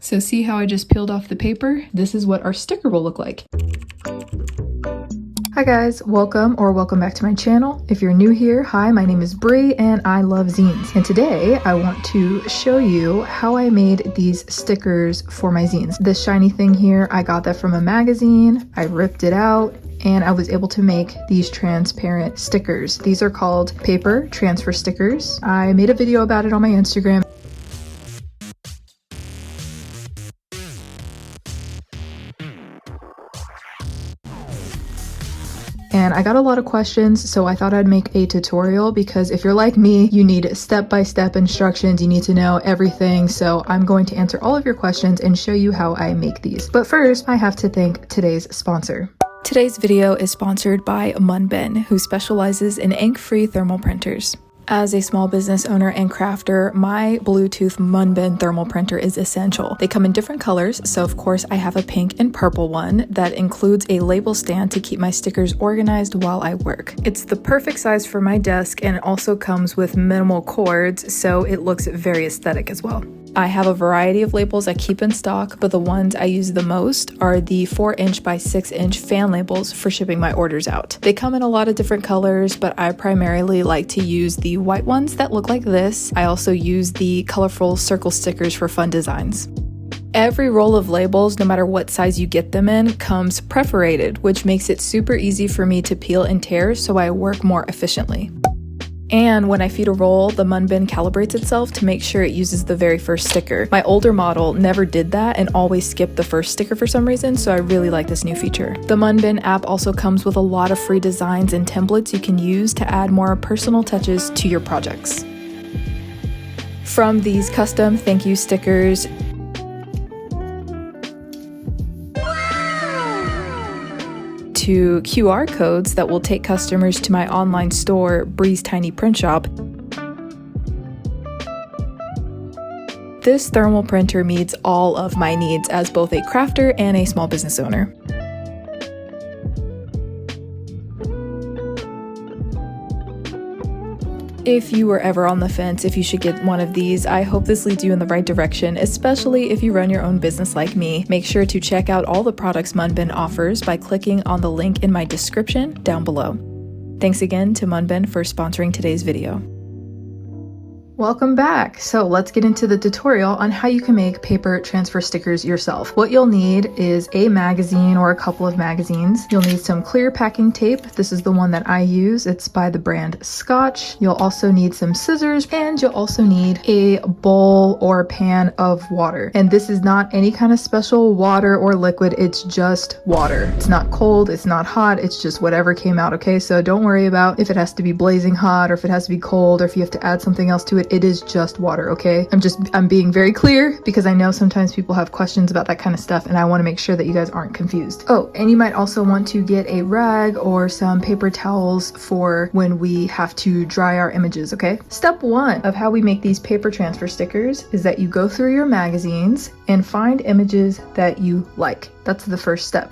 So see how I just peeled off the paper? This is what our sticker will look like. Hi guys, welcome back to my channel. If you're new here, hi, my name is Brie and I love zines. And today I want to show you how I made these stickers for my zines. This shiny thing here, I got that from a magazine. I ripped it out and I was able to make these transparent stickers. These are called paper transfer stickers. I made a video about it on my Instagram. And I got a lot of questions, so I thought I'd make a tutorial because if you're like me, you need step-by-step instructions. You need to know everything. So I'm going to answer all of your questions and show you how I make these. But first, I have to thank today's sponsor. Today's video is sponsored by Munben, who specializes in ink-free thermal printers. As a small business owner and crafter, my Bluetooth Munben thermal printer is essential. They come in different colors, so of course I have a pink and purple one that includes a label stand to keep my stickers organized while I work. It's the perfect size for my desk and it also comes with minimal cords, so it looks very aesthetic as well. I have a variety of labels I keep in stock, but the ones I use the most are the 4" by 6" fan labels for shipping my orders out. They come in a lot of different colors, but I primarily like to use the white ones that look like this. I also use the colorful circle stickers for fun designs. Every roll of labels, no matter what size you get them in, comes perforated, which makes it super easy for me to peel and tear so I work more efficiently. And when I feed a roll, the Munben calibrates itself to make sure it uses the very first sticker. My older model never did that and always skipped the first sticker for some reason, so I really like this new feature. The Munben app also comes with a lot of free designs and templates you can use to add more personal touches to your projects. From these custom thank you stickers to QR codes that will take customers to my online store, Bree's Tiny Print Shop. This thermal printer meets all of my needs as both a crafter and a small business owner. If you were ever on the fence if you should get one of these, I hope this leads you in the right direction, especially if you run your own business like me. Make sure to check out all the products Munben offers by clicking on the link in my description down below. Thanks again to Munben for sponsoring today's video. Welcome back. So let's get into the tutorial on how you can make paper transfer stickers yourself. What you'll need is a magazine or a couple of magazines. You'll need some clear packing tape. This is the one that I use. It's by the brand Scotch. You'll also need some scissors and you'll also need a bowl or pan of water. And this is not any kind of special water or liquid. It's just water. It's not cold. It's not hot. It's just whatever came out. Okay. So don't worry about if it has to be blazing hot or if it has to be cold or if you have to add something else to it. It is just water, okay? I'm being very clear because I know sometimes people have questions about that kind of stuff and I want to make sure that you guys aren't confused. Oh, and you might also want to get a rag or some paper towels for when we have to dry our images, okay? Step 1 of how we make these paper transfer stickers is that you go through your magazines and find images that you like. That's the first step.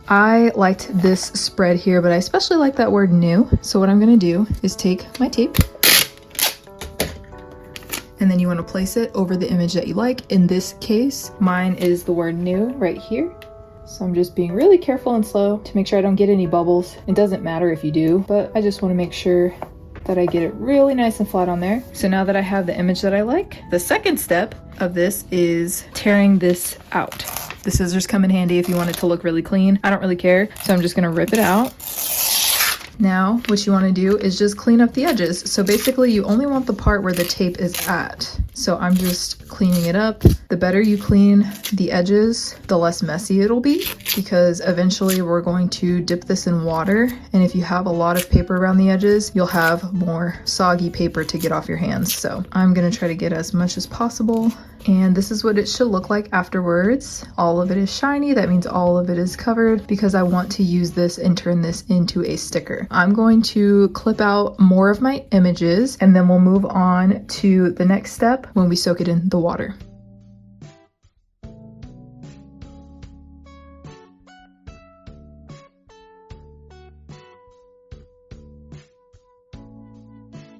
I liked this spread here, but I especially like that word new. So what I'm gonna do is take my tape and then you want to place it over the image that you like. In this case, mine is the word new right here. So I'm just being really careful and slow to make sure I don't get any bubbles. It doesn't matter if you do, but I just want to make sure that I get it really nice and flat on there. So now that I have the image that I like, the second step of this is tearing this out. The scissors come in handy if you want it to look really clean. I don't really care, so I'm just gonna rip it out. Now, what you want to do is just clean up the edges. So basically you only want the part where the tape is at. So I'm just cleaning it up. The better you clean the edges, the less messy it'll be, because eventually we're going to dip this in water. And if you have a lot of paper around the edges, you'll have more soggy paper to get off your hands. So I'm gonna try to get as much as possible. And this is what it should look like afterwards. All of it is shiny. That means all of it is covered because I want to use this and turn this into a sticker. I'm going to clip out more of my images and then we'll move on to the next step when we soak it in the water.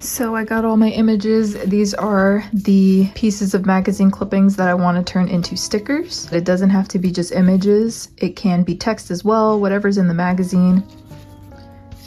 So I got all my images. These are the pieces of magazine clippings that I want to turn into stickers. It doesn't have to be just images. It can be text as well, whatever's in the magazine.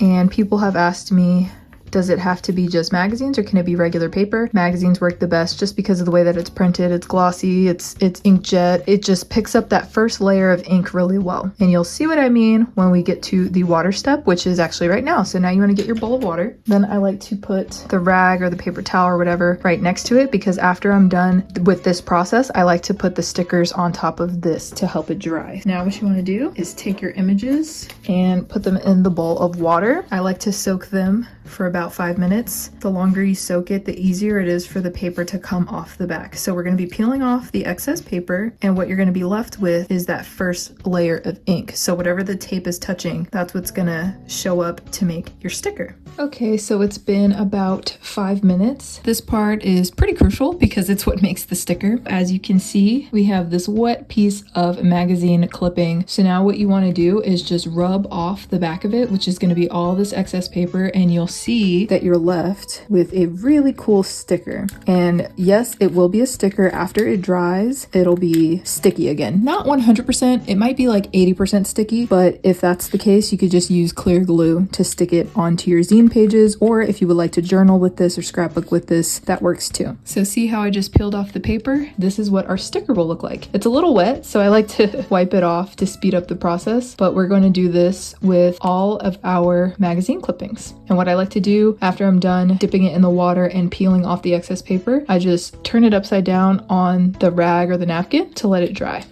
And people have asked me, does it have to be just magazines or can it be regular paper? Magazines work the best just because of the way that it's printed. It's glossy, it's inkjet. It just picks up that first layer of ink really well. And you'll see what I mean when we get to the water step, which is actually right now. So now you want to get your bowl of water. Then I like to put the rag or the paper towel or whatever right next to it, because after I'm done with this process, I like to put the stickers on top of this to help it dry. Now what you want to do is take your images and put them in the bowl of water. I like to soak them for about 5 minutes. The longer you soak it, the easier it is for the paper to come off the back. So we're going to be peeling off the excess paper, and what you're going to be left with is that first layer of ink. So whatever the tape is touching, that's what's going to show up to make your sticker. Okay, so it's been about 5 minutes. This part is pretty crucial because it's what makes the sticker. As you can see, we have this wet piece of magazine clipping. So now what you want to do is just rub off the back of it, which is going to be all this excess paper, and you'll see that you're left with a really cool sticker. And yes, it will be a sticker. After it dries, it'll be sticky again. Not 100%, it might be like 80% sticky, but if that's the case, you could just use clear glue to stick it onto your zine pages, or if you would like to journal with this or scrapbook with this, that works too. So see how I just peeled off the paper? This is what our sticker will look like. It's a little wet, so I like to wipe it off to speed up the process, but we're going to do this with all of our magazine clippings. And what I like to do after I'm done dipping it in the water and peeling off the excess paper, I just turn it upside down on the rag or the napkin to let it dry.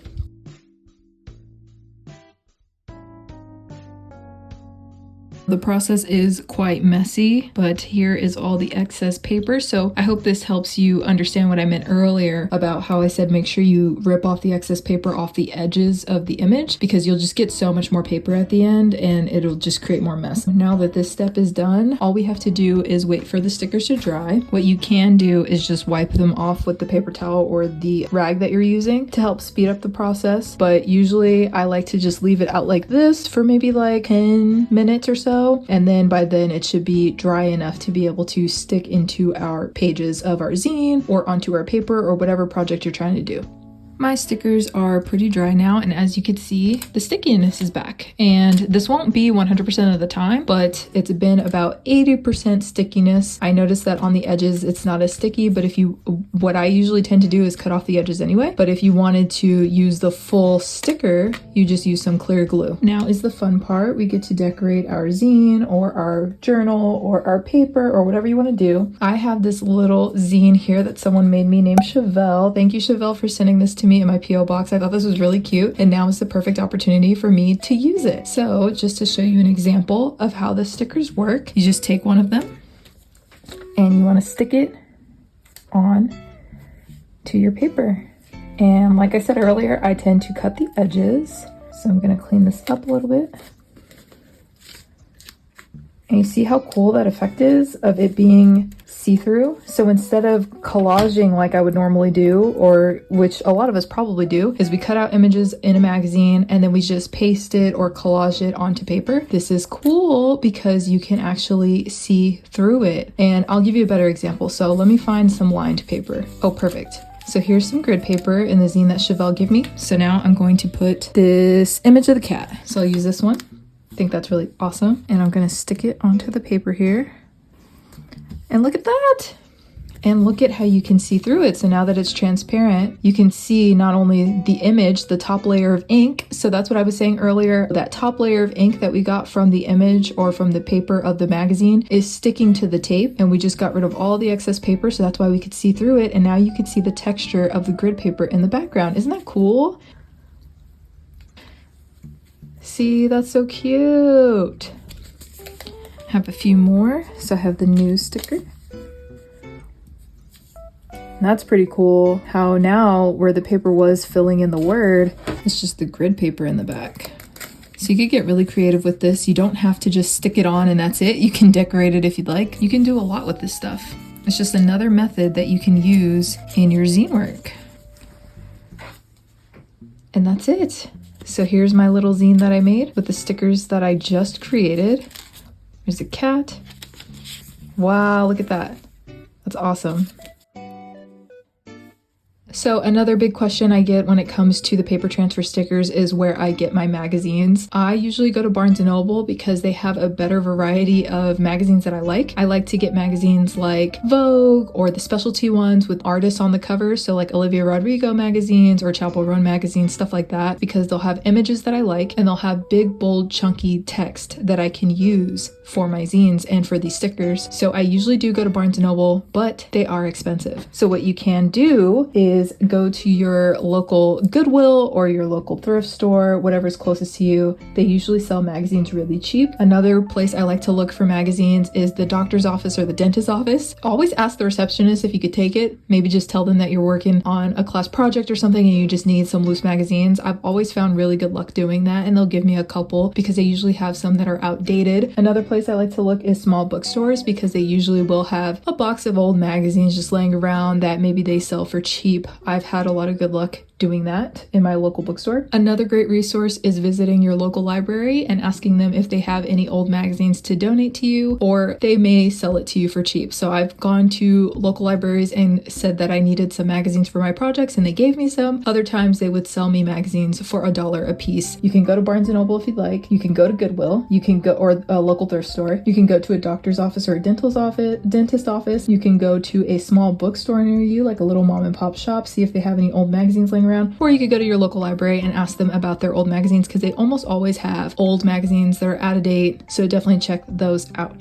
The process is quite messy, but here is all the excess paper. So I hope this helps you understand what I meant earlier about how I said make sure you rip off the excess paper off the edges of the image, because you'll just get so much more paper at the end and it'll just create more mess. Now that this step is done, all we have to do is wait for the stickers to dry. What you can do is just wipe them off with the paper towel or the rag that you're using to help speed up the process. But usually I like to just leave it out like this for maybe like 10 minutes or so. And then by then it should be dry enough to be able to stick into our pages of our zine or onto our paper or whatever project you're trying to do. My stickers are pretty dry now, and as you can see, the stickiness is back. And this won't be 100% of the time, but it's been about 80% stickiness. I noticed that on the edges it's not as sticky, but what I usually tend to do is cut off the edges anyway. But if you wanted to use the full sticker, you just use some clear glue. Now is the fun part. We get to decorate our zine or our journal or our paper or whatever you want to do. I have this little zine here that someone made me named Chevelle. Thank you, Chevelle, for sending this to me in my PO box. I thought this was really cute, and now is the perfect opportunity for me to use it. So just to show you an example of how the stickers work, you just take one of them and you want to stick it on to your paper. And like I said earlier, I tend to cut the edges. So I'm going to clean this up a little bit. And you see how cool that effect is of it being see-through? So instead of collaging like I would normally do, or which a lot of us probably do, is we cut out images in a magazine and then we just paste it or collage it onto paper. This is cool because you can actually see through it. And I'll give you a better example. So let me find some lined paper. Oh, perfect. So here's some grid paper in the zine that Chevelle gave me. So now I'm going to put this image of the cat. So I'll use this one. I think that's really awesome. And I'm going to stick it onto the paper here. And look at that. And look at how you can see through it. So now that it's transparent, you can see not only the image, the top layer of ink. So that's what I was saying earlier. That top layer of ink that we got from the image or from the paper of the magazine is sticking to the tape. And we just got rid of all the excess paper. So that's why we could see through it. And now you can see the texture of the grid paper in the background. Isn't that cool? See, that's so cute. Have a few more. So I have the news sticker. And that's pretty cool how now where the paper was filling in the word, it's just the grid paper in the back. So you could get really creative with this. You don't have to just stick it on and that's it. You can decorate it if you'd like. You can do a lot with this stuff. It's just another method that you can use in your zine work. And that's it. So here's my little zine that I made with the stickers that I just created. There's a cat, Wow, look at that. That's awesome. So another big question I get when it comes to the paper transfer stickers is where I get my magazines. I usually go to Barnes & Noble because they have a better variety of magazines that I like. I like to get magazines like Vogue or the specialty ones with artists on the cover, so like Olivia Rodrigo magazines or Chappell Roan magazines, stuff like that, because they'll have images that I like and they'll have big, bold, chunky text that I can use for my zines and for these stickers. So I usually do go to Barnes & Noble, but they are expensive. So what you can do is go to your local Goodwill or your local thrift store, whatever's closest to you. They usually sell magazines really cheap. Another place I like to look for magazines is the doctor's office or the dentist's office. Always ask the receptionist if you could take it. Maybe just tell them that you're working on a class project or something and you just need some loose magazines. I've always found really good luck doing that, and they'll give me a couple because they usually have some that are outdated. Another place I like to look is small bookstores because they usually will have a box of old magazines just laying around that maybe they sell for cheap. I've had a lot of good luck doing that in my local bookstore. Another great resource is visiting your local library and asking them if they have any old magazines to donate to you, or they may sell it to you for cheap. So I've gone to local libraries and said that I needed some magazines for my projects and they gave me some. Other times they would sell me magazines for $1 a piece. You can go to Barnes & Noble if you'd like. You can go to Goodwill. You can go, or a local thrift store. You can go to a doctor's office or a dentist office. You can go to a small bookstore near you, like a little mom and pop shop, see if they have any old magazines laying around. Or you could go to your local library and ask them about their old magazines because they almost always have old magazines that are out of date. So definitely check those out.